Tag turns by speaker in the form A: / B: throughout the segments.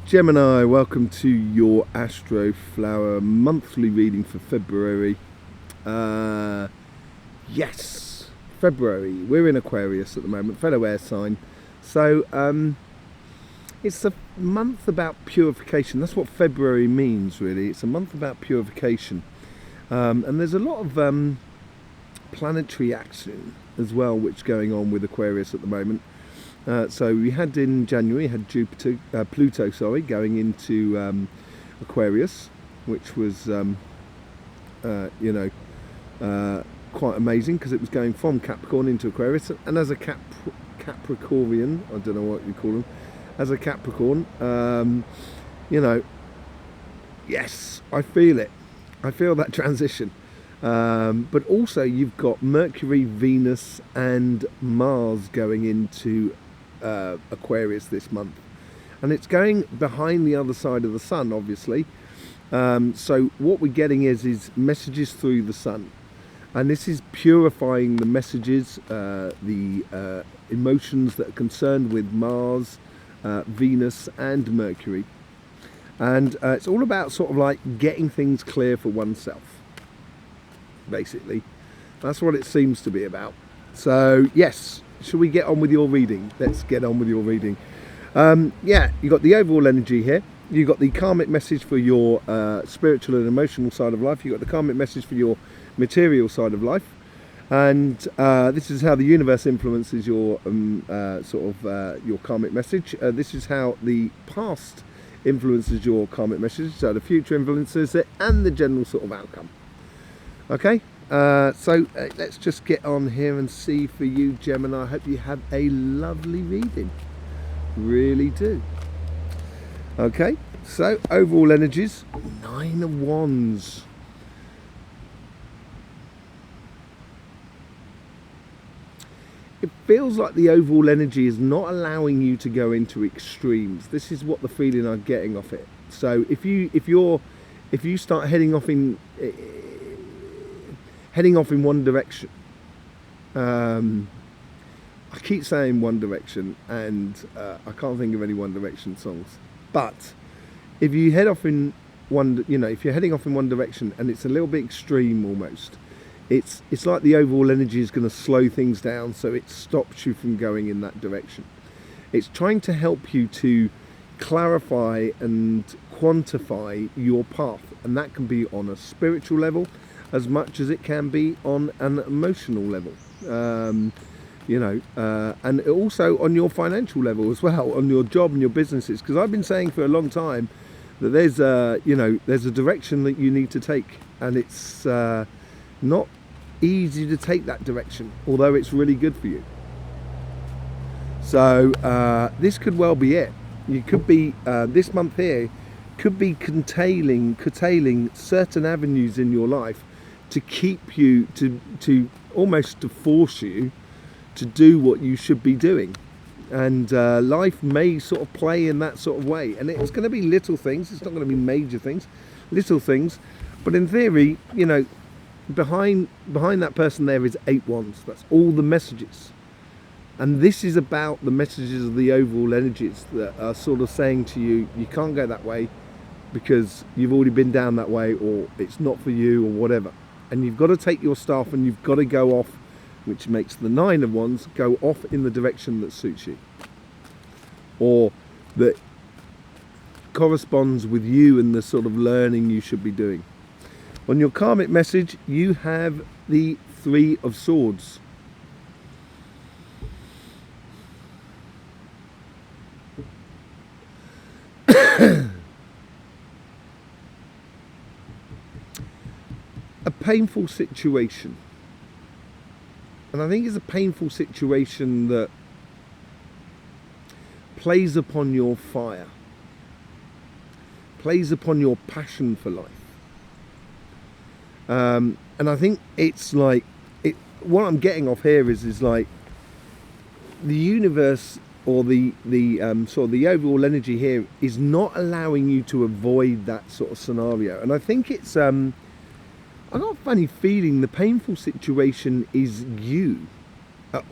A: Gemini, welcome to your Astroflower monthly reading for February. Yes, February. We're in Aquarius at the moment, fellow air sign. So it's a month about purification. That's what February means, really. It's a month about purification. And there's a lot of planetary action as well, which is going on with Aquarius at the moment. So we had in January, Pluto, going into Aquarius, which was, quite amazing because it was going from Capricorn into Aquarius. And as a Capricornian, I don't know what you call them, as a Capricorn, yes, I feel it. I feel that transition. But also you've got Mercury, Venus and Mars going into Aquarius this month, and it's going behind the other side of the sun, obviously. So what we're getting is messages through the sun, and this is purifying the messages, the emotions that are concerned with Mars, Venus and Mercury, and it's all about sort of like getting things clear for oneself, basically. That's what it seems to be about. So yes, shall we get on with your reading? Let's get on with your reading. Yeah, you've got the overall energy here. You've got the karmic message for your spiritual and emotional side of life. You've got the karmic message for your material side of life. And this is how the universe influences your your karmic message. This is how the past influences your karmic message. So the future influences it, and the general sort of outcome. Okay. So let's just get on here and see for you, Gemini. I hope you have a lovely reading. Really do. Okay, so overall energies, 9 of Wands. It feels like the overall energy is not allowing you to go into extremes. This is what the feeling I'm getting off it. So if you start heading off in one direction. I keep saying One Direction, and I can't think of any One Direction songs. But if you head off in if you're heading off in one direction and it's a little bit extreme almost, it's like the overall energy is going to slow things down, so it stops you from going in that direction. It's trying to help you to clarify and quantify your path, and that can be on a spiritual level as much as it can be on an emotional level, and also on your financial level as well, on your job and your businesses. Because I've been saying for a long time that there's a direction that you need to take, and it's not easy to take that direction, although it's really good for you. So this could well be it. You could be this month here could be curtailing certain avenues in your life to keep you to almost to force you to do what you should be doing. And life may sort of play in that sort of way, and it's going to be little things. It's not going to be major things, little things. But in theory, behind that person there is 8 wands. That's all the messages, and this is about the messages of the overall energies that are sort of saying to you, you can't go that way because you've already been down that way, or it's not for you, or whatever. And you've got to take your staff and you've got to go off, which makes the 9 of Wands, go off in the direction that suits you, or that corresponds with you and the sort of learning you should be doing. On your karmic message, you have the 3 of Swords. A painful situation, and I think it's a painful situation that plays upon your fire, plays upon your passion for life, and I think it's like what I'm getting off here is like the universe, or the sort of the overall energy here is not allowing you to avoid that sort of scenario. And I think it's I got a funny feeling the painful situation is you. No,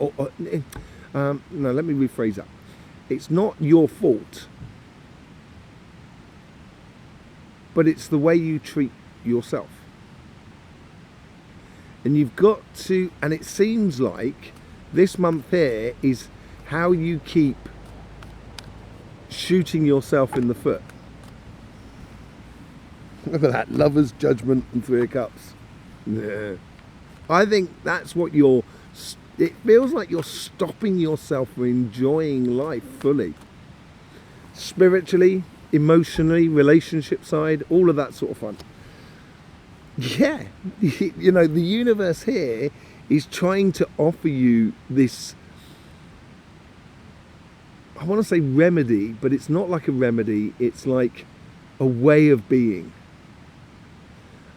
A: let me rephrase that. It's not your fault. but it's the way you treat yourself. And you've got to, and it seems like this month here is how you keep shooting yourself in the foot. Look at that, Lovers, Judgment and Three of Cups. Yeah. I think that's what it feels like you're stopping yourself from enjoying life fully. Spiritually, emotionally, relationship side, all of that sort of fun. Yeah, you know, the universe here is trying to offer you this, I want to say remedy, but it's not like a remedy, it's like a way of being.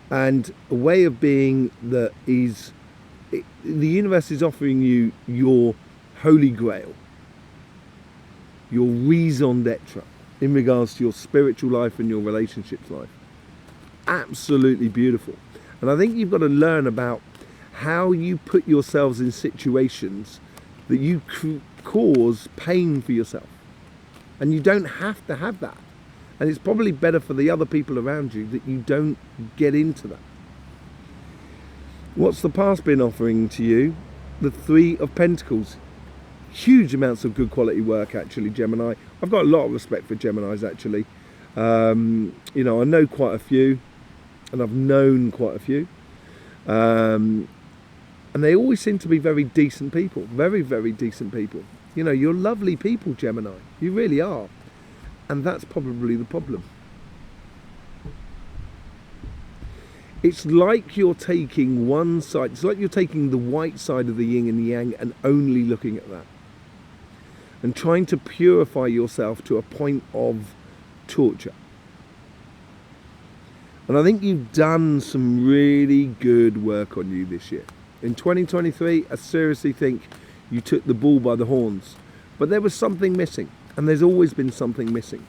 A: And a way of being that is, the universe is offering you your holy grail, your raison d'etre in regards to your spiritual life and your relationships life. Absolutely beautiful. And I think you've got to learn about how you put yourselves in situations that you cause pain for yourself. And you don't have to have that. And it's probably better for the other people around you that you don't get into that. What's the past been offering to you? The Three of Pentacles. Huge amounts of good quality work, actually, Gemini. I've got a lot of respect for Geminis, actually. You know, I know quite a few, and I've known quite a few. And they always seem to be very decent people. Very, very decent people. You know, you're lovely people, Gemini. You really are. And that's probably the problem. It's like you're taking one side, it's like you're taking the white side of the yin and the yang and only looking at that. And trying to purify yourself to a point of torture. And I think you've done some really good work on you this year. In 2023, I seriously think you took the bull by the horns. But there was something missing. And there's always been something missing.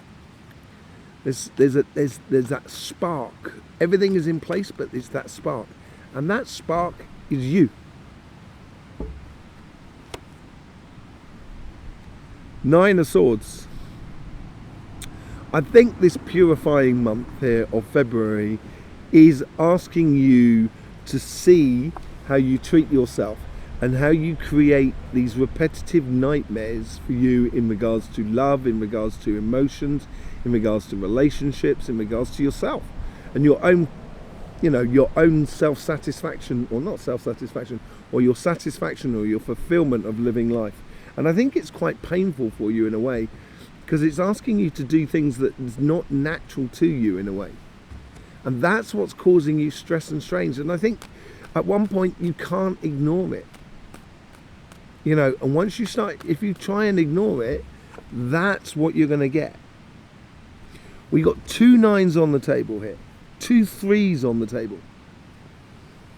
A: There's that spark. Everything is in place, but it's that spark. And that spark is you. Nine of Swords. I think this purifying month here of February is asking you to see how you treat yourself and how you create these repetitive nightmares for you in regards to love, in regards to emotions, in regards to relationships, in regards to yourself and your own, you know, your own self-satisfaction, or not self-satisfaction, or your satisfaction or your fulfillment of living life. And I think it's quite painful for you in a way, because it's asking you to do things that is not natural to you in a way. And that's what's causing you stress and strain. And I think at one point you can't ignore it. You know, and once you start, if you try and ignore it, that's what you're going to get. We got 2 9s on the table here, 2 3s on the table,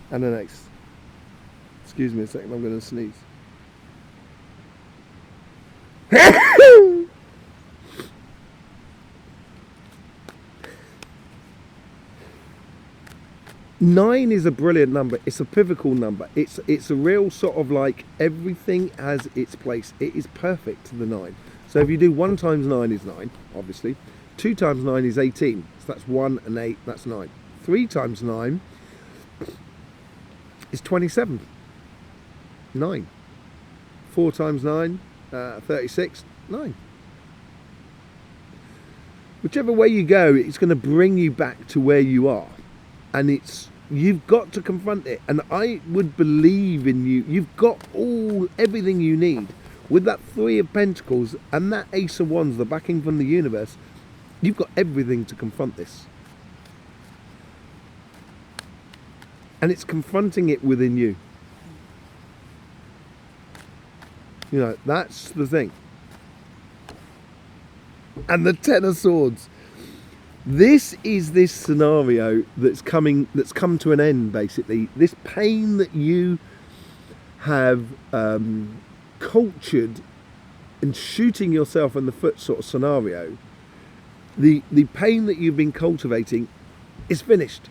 A: and an ace. Excuse me a second, I'm going to sneeze. 9 is a brilliant number. It's a pivotal number. It's a real sort of like everything has its place. It is perfect to the 9. So if you do 1 times 9 is 9, obviously. 2 times 9 is 18. So that's 1 and 8, that's 9. 3 times 9 is 27. 9. 4 times 9, 36, 9. Whichever way you go, it's going to bring you back to where you are. And you've got to confront it. And I would believe in you. You've got everything you need. With that 3 of Pentacles and that Ace of Wands, the backing from the universe, you've got everything to confront this. And it's confronting it within you. You know, that's the thing. And the 10 of Swords. This is this scenario that's come to an end, basically. This pain that you have cultured and shooting yourself in the foot sort of scenario, the pain that you've been cultivating is finished.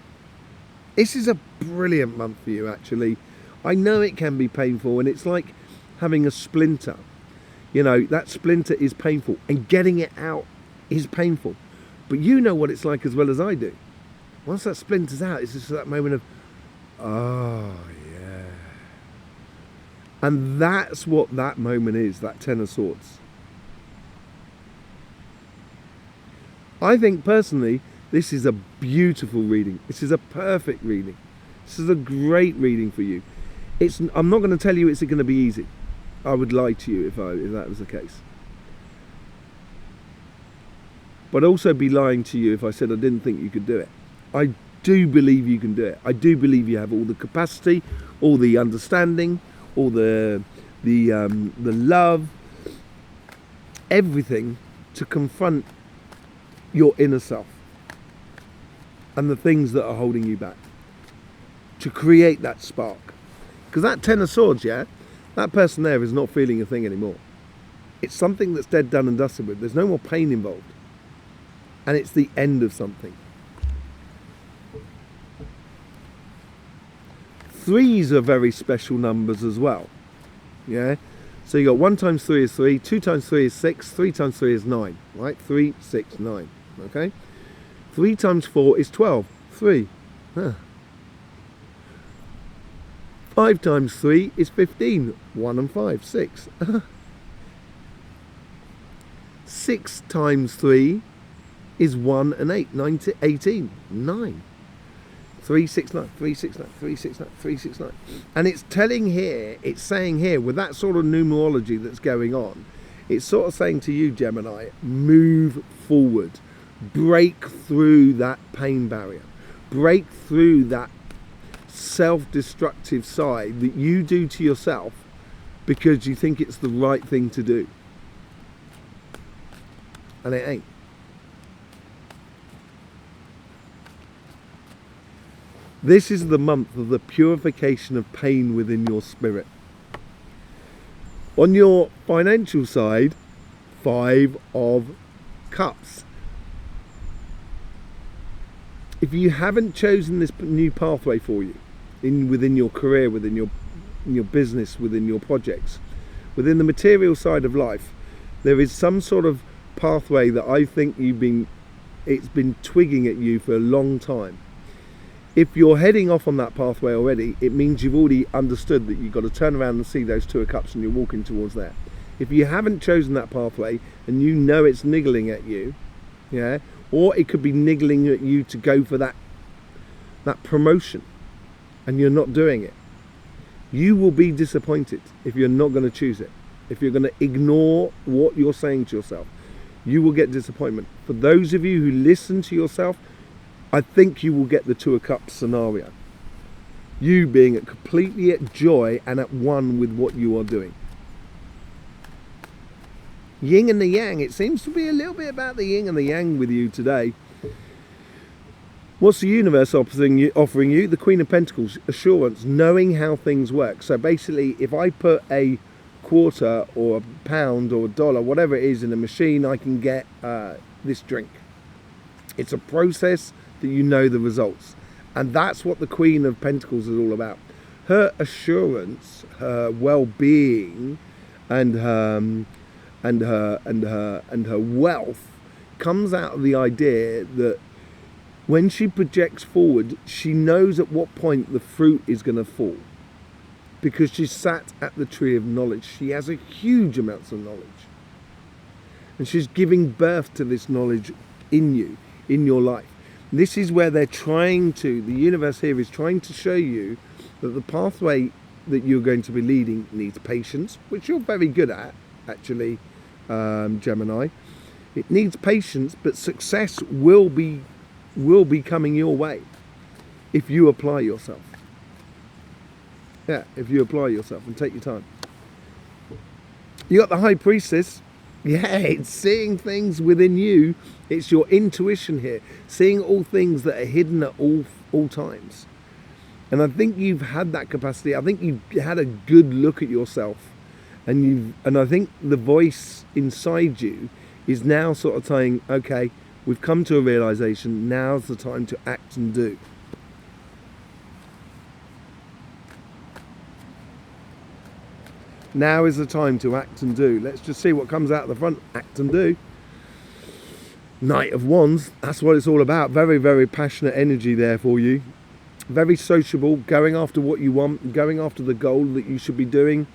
A: This is a brilliant month for you, actually. I know it can be painful, and it's like having a splinter. You know, that splinter is painful, and getting it out is painful. But you know what it's like as well as I do. Once that splinters out, it's just that moment of, oh yeah. And that's what that moment is, that Ten of Swords. I think personally, this is a beautiful reading. This is a perfect reading. This is a great reading for you. I'm not going to tell you it's going to be easy. I would lie to you if that was the case. But also be lying to you if I said I didn't think you could do it. I do believe you can do it. I do believe you have all the capacity, all the understanding, all the love, everything to confront your inner self and the things that are holding you back, to create that spark. Because that Ten of Swords, yeah, that person there is not feeling a thing anymore. It's something that's dead, done and dusted with. There's no more pain involved. And it's the end of something. Threes are very special numbers as well. Yeah? So you got 1 times 3 is 3, 2 times 3 is 6, 3 times 3 is 9. Right? 3, 6, 9. Okay? 3 times 4 is 12. 3. Huh. 5 times 3 is 15. 1 and 5, 6. 6 times 3 is 1 and 8. 9 to 18. 9. 3, 6, 9. 3, 6, 9. 3, 6, 9. 3, 6, 9. And it's telling here, it's saying here, with that sort of numerology that's going on, it's sort of saying to you, Gemini, move forward. Break through that pain barrier. Break through that self-destructive side that you do to yourself because you think it's the right thing to do. And it ain't. This is the month of the purification of pain within your spirit. On your financial side, 5 of Cups. If you haven't chosen this new pathway for you, within your career, within your business, within your projects, within the material side of life, there is some sort of pathway that I think it's been twigging at you for a long time. If you're heading off on that pathway already, it means you've already understood that you've got to turn around and see those 2 of Cups and you're walking towards there. If you haven't chosen that pathway and you know it's niggling at you, yeah, or it could be niggling at you to go for that promotion and you're not doing it, you will be disappointed if you're not going to choose it. If you're going to ignore what you're saying to yourself, you will get disappointment. For those of you who listen to yourself, I think you will get the 2 of Cups scenario. You being completely at joy and at one with what you are doing. Yin and the yang. It seems to be a little bit about the yin and the yang with you today. What's the universe offering you? The Queen of Pentacles, assurance, knowing how things work. So basically, if I put a quarter or a pound or a dollar, whatever it is, in a machine, I can get this drink. It's a process that you know the results. And that's what the Queen of Pentacles is all about. Her assurance, her well-being, and her wealth comes out of the idea that when she projects forward, she knows at what point the fruit is going to fall, because she's sat at the tree of knowledge. She has a huge amounts of knowledge, and she's giving birth to this knowledge in you, in your life. This is where the universe here is trying to show you that the pathway that you're going to be leading needs patience, which you're very good at, actually, Gemini. It needs patience, but success will be coming your way if you apply yourself. Yeah, if you apply yourself and take your time. You got the High Priestess. Yeah, it's seeing things within you. It's your intuition here, seeing all things that are hidden at all times. And I think you've had that capacity. I think you've had a good look at yourself, and I think the voice inside you is now sort of saying, okay, we've come to a realization. Now's the time to act and do. Now is the time to act and do. Let's just see what comes out the front. Act and do. Knight of Wands, that's what it's all about. Very, very passionate energy there for you. Very sociable, going after what you want, going after the goal that you should be doing.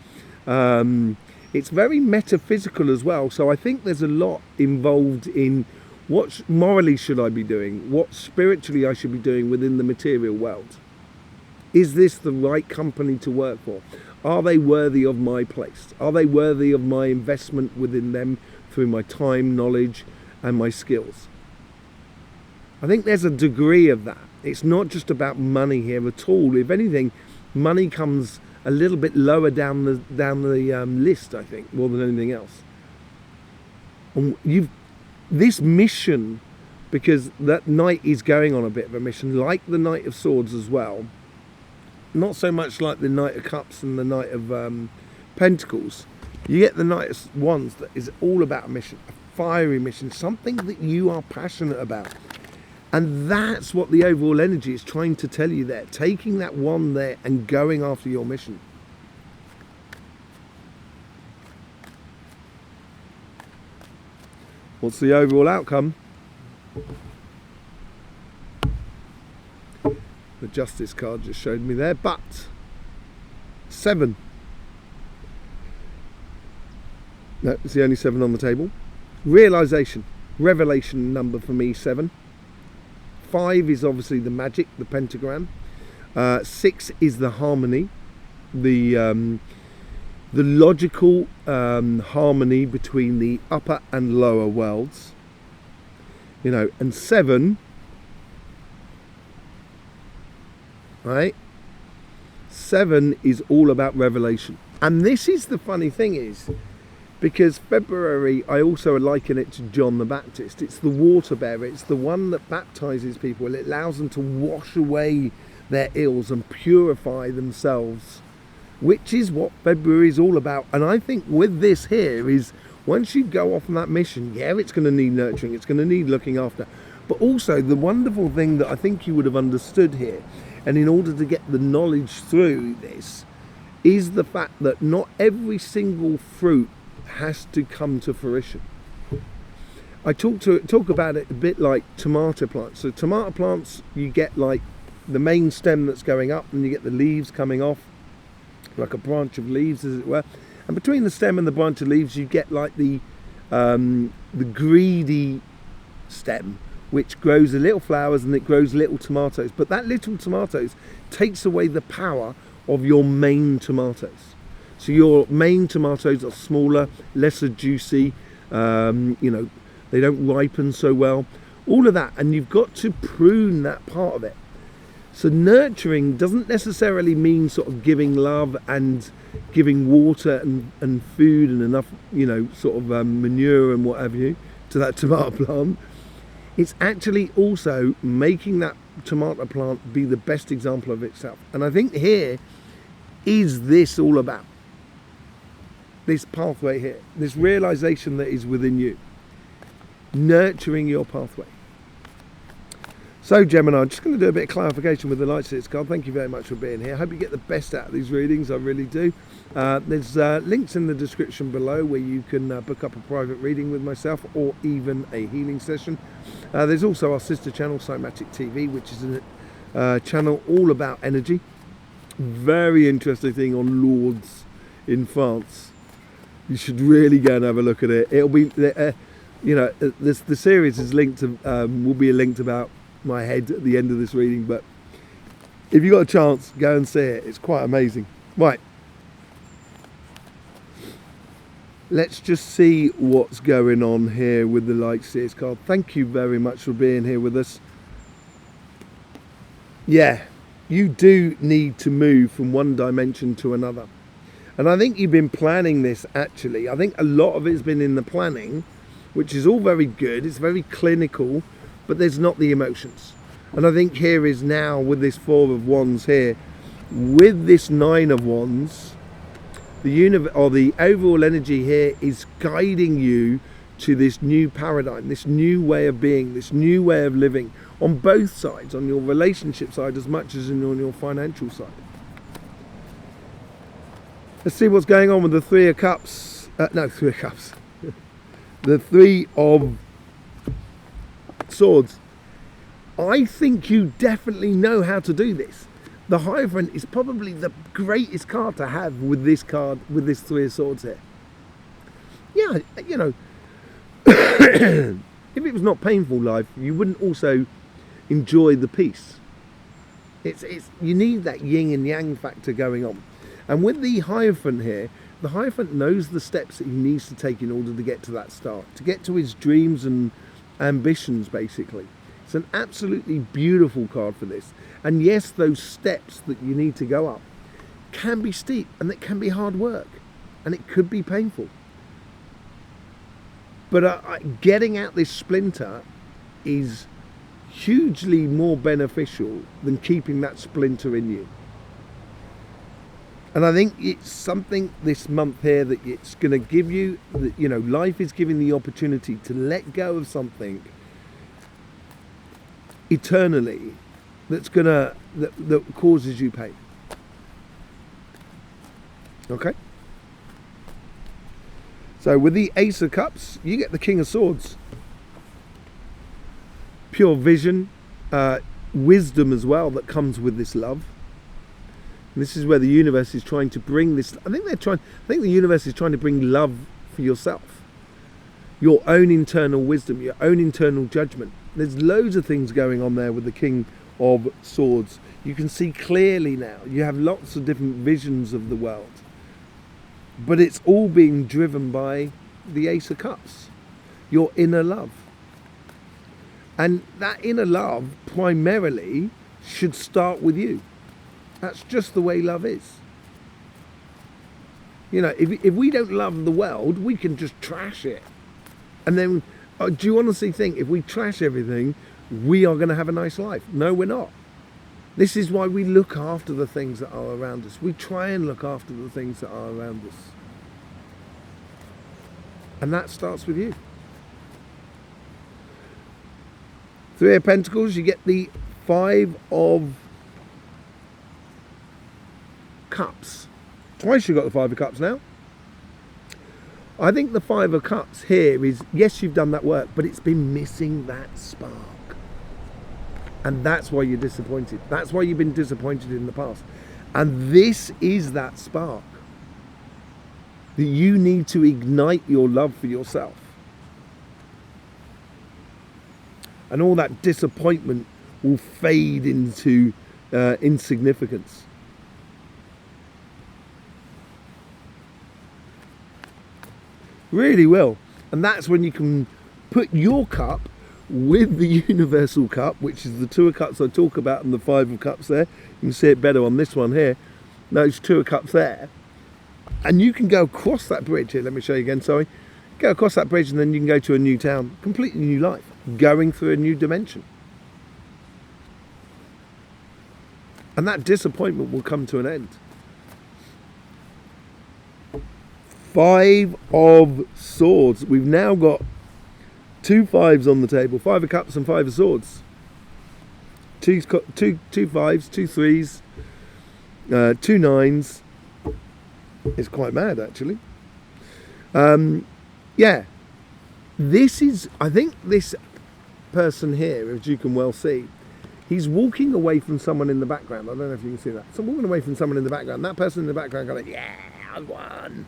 A: It's very metaphysical as well. So I think there's a lot involved in what morally should I be doing, what spiritually I should be doing within the material world. Is this the right company to work for? Are they worthy of my place? Are they worthy of my investment within them through my time, knowledge, and my skills? I think there's a degree of that. It's not just about money here at all. If anything, money comes a little bit lower down the list, I think, more than anything else. And this mission, because that knight is going on a bit of a mission, like the Knight of Swords as well. Not so much like the Knight of Cups and the Knight of Pentacles. You get the Knight of Wands that is all about a mission, a fiery mission, something that you are passionate about. And that's what the overall energy is trying to tell you there. Taking that wand there and going after your mission. What's the overall outcome? The Justice card just showed me there, but 7. No, it's the only 7 on the table. Realization, revelation number for me, 7. 5 is obviously the magic, the pentagram. 6 is the harmony, the logical harmony between the upper and lower worlds. You know, and 7, right? 7 is all about revelation. And this is the funny thing is, because February, I also liken it to John the Baptist. It's the water bearer. It's the one that baptizes people. It allows them to wash away their ills and purify themselves, which is what February is all about. And I think with this here is, once you go off on that mission, yeah, it's going to need nurturing. It's going to need looking after. But also the wonderful thing that I think you would have understood here, and in order to get the knowledge through this, is the fact that not every single fruit has to come to fruition. I talk about it a bit like tomato plants. So tomato plants, you get like the main stem that's going up, and you get the leaves coming off, like a branch of leaves, as it were. And between the stem and the branch of leaves, you get like the greedy stem, which grows the little flowers and it grows little tomatoes. But that little tomatoes takes away the power of your main tomatoes. So your main tomatoes are smaller, lesser juicy, you know, they don't ripen so well, all of that, and you've got to prune that part of it. So nurturing doesn't necessarily mean sort of giving love and giving water and food and enough, you know, sort of manure and what have you to that tomato plant. It's actually also making that tomato plant be the best example of itself. And I think here is this all about. This pathway here, this realization that is within you, nurturing your pathway. So Gemini, I'm just going to do a bit of clarification with the Light Seers card. Thank you very much for being here. I hope you get the best out of these readings, I really do. There's links in the description below where you can book up a private reading with myself or even a healing session. There's also our sister channel, Cymatic TV, which is a channel all about energy. Very interesting thing on Lawless in France. You should really go and have a look at it. It'll be, you know, the series is linked to, will be linked about my head at the end of this reading. But if you got a chance, go and see it. It's quite amazing. Right. Let's just see what's going on here with the Light Seers card. Thank you very much for being here with us. Yeah, you do need to move from one dimension to another. And I think you've been planning this, actually. I think a lot of it's been in the planning, which is all very good. It's very clinical, but there's not the emotions. And I think here is now, with this 4 of Wands here, with this 9 of Wands, the overall energy here is guiding you to this new paradigm, this new way of being, this new way of living, on both sides, on your relationship side as much as on your financial side. Let's see what's going on with the 3 of Cups. No, 3 of Cups. The 3 of Swords. I think you definitely know how to do this. The Hierophant is probably the greatest card to have with this card, with this Three of Swords here. Yeah, you know, if it was not painful life, you wouldn't also enjoy the peace. It's you need that yin and yang factor going on. And with the Hierophant here, the Hierophant knows the steps that he needs to take in order to get to that start, to get to his dreams and ambitions, basically. It's an absolutely beautiful card for this. And yes, those steps that you need to go up can be steep, and it can be hard work, and it could be painful. But getting out this splinter is hugely more beneficial than keeping that splinter in you. And I think it's something this month here that it's going to give you, that, you know, life is giving the opportunity to let go of something eternally that's gonna that causes you pain. Okay. So with the Ace of Cups, you get the King of Swords. Pure vision, wisdom as well that comes with this love. And this is where the universe is trying to bring this. I think the universe is trying to bring love for yourself, your own internal wisdom, your own internal judgment. There's loads of things going on there with the King of Swords. You can see clearly now. You have lots of different visions of the world. But it's all being driven by the Ace of Cups, your inner love. And that inner love primarily should start with you. That's just the way love is. You know, if we don't love the world, we can just trash it. And then, do you honestly think if we trash everything, we are going to have a nice life? No, we're not. This is why we look after the things that are around us. We try and look after the things that are around us. And that starts with you. Three of Pentacles, you get the Five of Cups. Twice you got the Five of Cups now. I think the Five of Cups here is, yes, you've done that work, but it's been missing that spark. And that's why you're disappointed. That's why you've been disappointed in the past. And this is that spark that you need to ignite your love for yourself. And all that disappointment will fade into insignificance. Really will. And that's when you can put your cup with the universal cup, which is the Two of Cups I talk about and the Five of Cups there. You can see it better on this one here. Those Two of Cups there. And you can go across that bridge here. Let me show you again, sorry. Go across that bridge and then you can go to a new town. Completely new life. Going through a new dimension. And that disappointment will come to an end. Five of Swords. We've now got two fives on the table. Five of Cups and Five of Swords. Two fives, two threes, two nines. It's quite mad, actually. Yeah. This is, I think this person here, as you can well see, he's walking away from someone in the background. I don't know if you can see that. So walking away from someone in the background. That person in the background going, yeah, I won.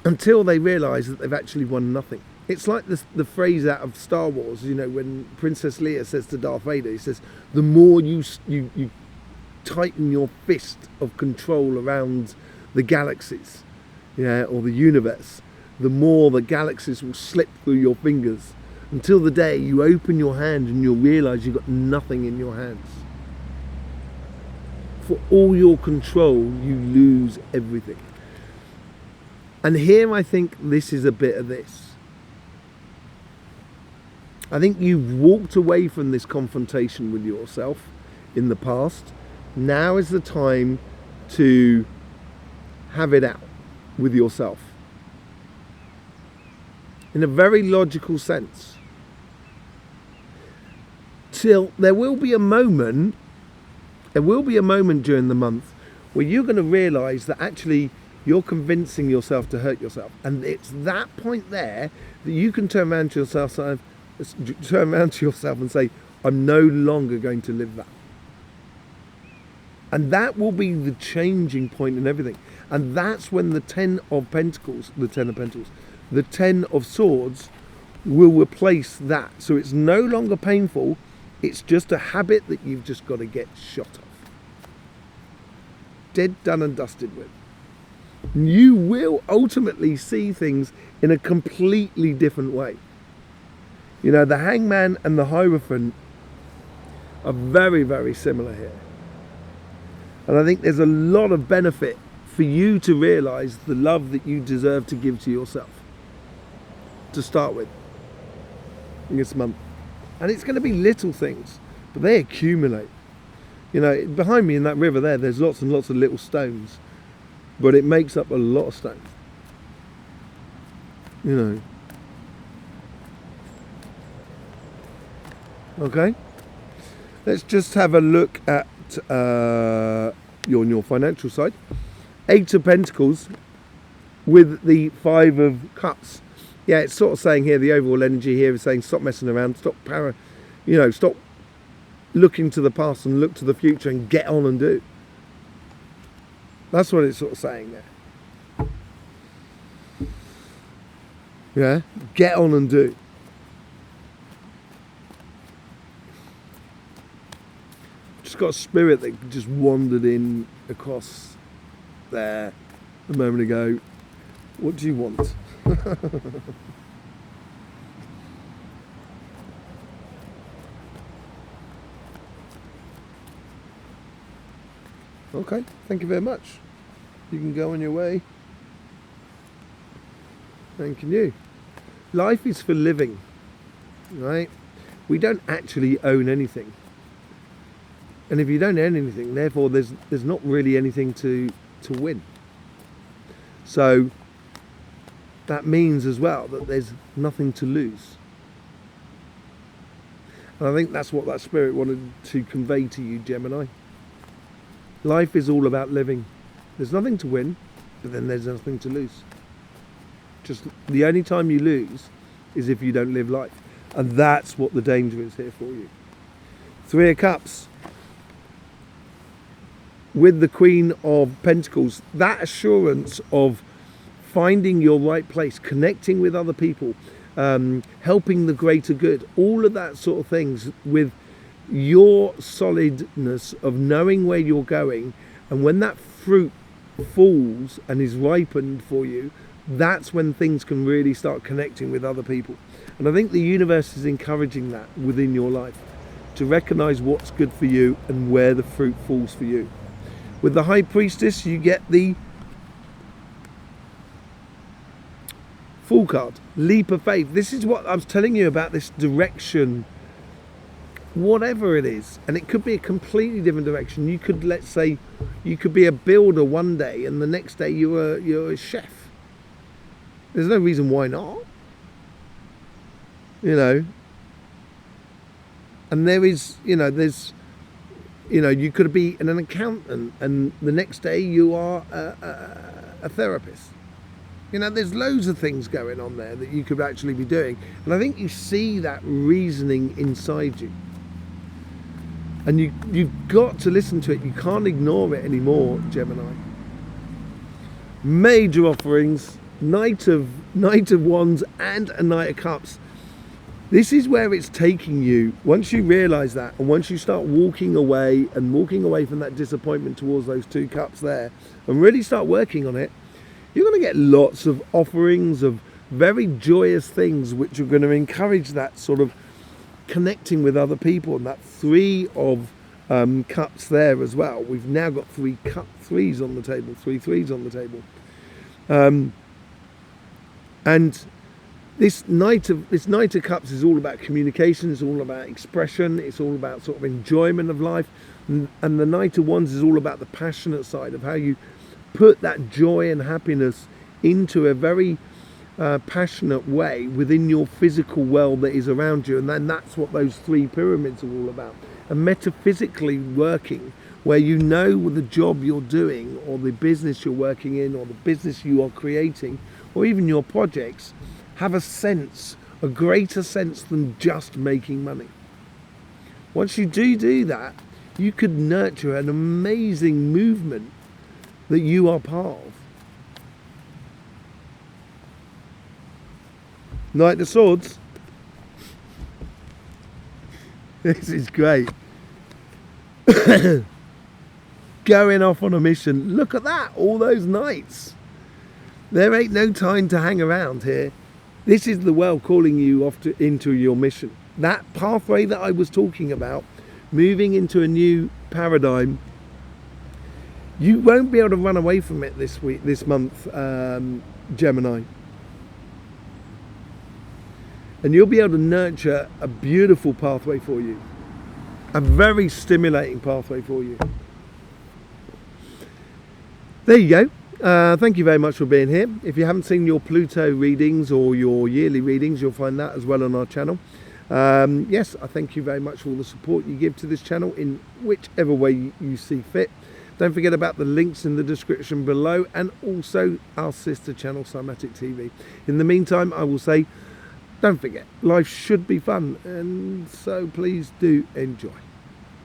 A: Until they realise that they've actually won nothing. It's like the phrase out of Star Wars, you know, when Princess Leia says to Darth Vader, he says, the more you tighten your fist of control around the galaxies, yeah, or the universe, the more the galaxies will slip through your fingers, until the day you open your hand and you'll realise you've got nothing in your hands. For all your control, you lose everything. And here I think this is a bit of this. I think you've walked away from this confrontation with yourself in the past. Now is the time to have it out with yourself. In a very logical sense. Till there will be a moment during the month where you're going to realise that actually you're convincing yourself to hurt yourself. And it's that point there that you can turn around to yourself and say, turn around to yourself and say, I'm no longer going to live that. And that will be the changing point in everything. And that's when the Ten of Pentacles, the Ten of Swords will replace that. So it's no longer painful. It's just a habit that you've just got to get shot of. Dead, done and dusted with. You will ultimately see things in a completely different way. You know, the Hangman and the Hierophant are very, very similar here. And I think there's a lot of benefit for you to realise the love that you deserve to give to yourself, to start with, in this month. And it's going to be little things, but they accumulate. You know, behind me in that river there's lots and lots of little stones, but it makes up a lot of stones. You know. Okay? Let's just have a look at on your financial side. Eight of Pentacles with the Five of Cups. Yeah, it's sort of saying here, the overall energy here is saying stop messing around, stop stop looking to the past and look to the future and get on and do. That's what it's sort of saying there. Yeah, get on and do. Just got a spirit that just wandered in across there a moment ago. What do you want? Okay, thank you very much. You can go on your way. Thanking you. Life is for living, right? We don't actually own anything. And if you don't own anything, therefore there's not really anything to win. So that means as well that there's nothing to lose. And I think that's what that spirit wanted to convey to you, Gemini. Life is all about living. There's nothing to win, but then there's nothing to lose. Just the only time you lose is if you don't live life. And that's what the danger is here for you. Three of Cups. With the Queen of Pentacles, that assurance of finding your right place, connecting with other people, helping the greater good, all of that sort of things, with your solidness of knowing where you're going, and when that fruit falls and is ripened for you, that's when things can really start connecting with other people. And I think the universe is encouraging that within your life, to recognize what's good for you and where the fruit falls for you. With the High Priestess, you get the Fool card, leap of faith. This is what I was telling you about, this direction, whatever it is. And it could be a completely different direction. You could, let's say, you could be a builder one day and the next day you're a chef. There's no reason why not. You know. And there is, you could be an accountant and the next day you are a therapist. There's loads of things going on there that you could actually be doing. And I think you see that reasoning inside you. And you've got to listen to it. You can't ignore it anymore, Gemini. Major offerings, Knight of Wands and a Knight of Cups. This is where it's taking you. Once you realise that, and once you start walking away from that disappointment towards those two cups there, and really start working on it, you're going to get lots of offerings of very joyous things which are going to encourage that sort of connecting with other people. And that Three of Cups there as well. We've now got three threes on the table. And this Knight of Cups is all about communication, it's all about expression, it's all about sort of enjoyment of life. And the Knight of Wands is all about the passionate side of how you put that joy and happiness into a very passionate way within your physical world that is around you. And then that's what those three pyramids are all about. And metaphysically working, where the job you're doing, or the business you're working in, or the business you are creating, or even your projects, have a sense a greater sense than just making money. Once you do that, you could nurture an amazing movement that you are part of. Knight of Swords. This is great. Going off on a mission. Look at that, all those knights. There ain't no time to hang around here. This is the world calling you off into your mission. That pathway that I was talking about, moving into a new paradigm, you won't be able to run away from it this month, Gemini. And you'll be able to nurture a beautiful pathway for you. A very stimulating pathway for you. There you go. Thank you very much for being here. If you haven't seen your Pluto readings or your yearly readings, you'll find that as well on our channel. Yes, I thank you very much for all the support you give to this channel in whichever way you see fit. Don't forget about the links in the description below, and also our sister channel, Cymatic TV. In the meantime, I will say, don't forget, life should be fun, and so please do enjoy.